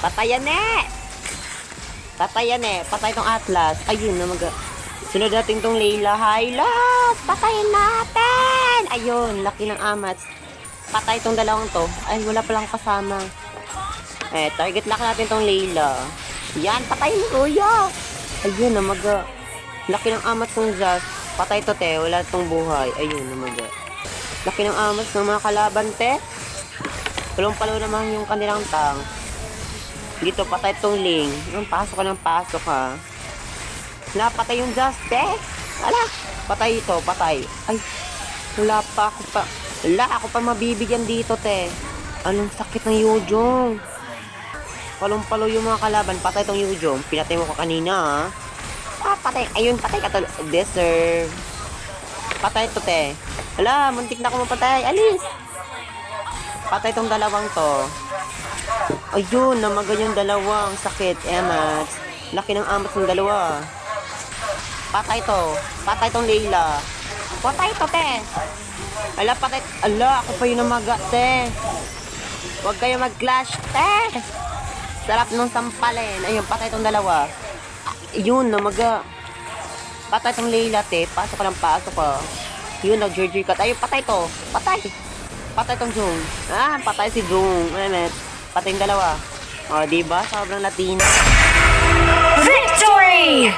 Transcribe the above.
Patayan eh! Patayan eh. Patay tong Atlas. Ayun na sunod natin tong Layla. Hylas! Patayin natin! Ayun, laki ng Amats. Patay tong dalawang to. Ay, wala palang kasama. Target lock natin tong Layla. Yan, patayin mo, kuya! Ayun na laki ng Amats ng Zaz. Patay to, te. Wala tong buhay. Ayun na laki ng Amats ng mga kalaban, te. Palong-palo naman yung kanilang tank. Dito, patay tong Ling. Pasok ka ng pasok, ha. Napatay yung Juste. Ala, patay ito, patay. Ay, wala ako pa mabibigyan dito, te. Anong sakit ng Yujong? Palong-palo yung mga kalaban. Patay tong Yujong. Pinatay mo ka kanina, ha. Patay. Ayun, patay ka to. Deserve. Patay to, te. Ala, muntik na ako mapatay. Alis. Patay tong dalawang to. Ayun, namaga yung dalawang sakit. Amats. Laki ng Amats ng dalawa. Patay to. Patay tong Layla. Patay to, te. Ala, patay. Ala, ako pa yung namaga, te. Huwag kayo mag-clash, te. Sarap nung sampalin. Ayun, patay tong dalawa. Ayun, namaga. Patay tong Layla, te. Pasok ka ng pasok, ha. Yun, nag-jergy cut. Ayun, patay to. Patay. Patay tong Jung. Patay si Jung. Patay yung dalawa. O, diba? Sobrang Latina. Victory!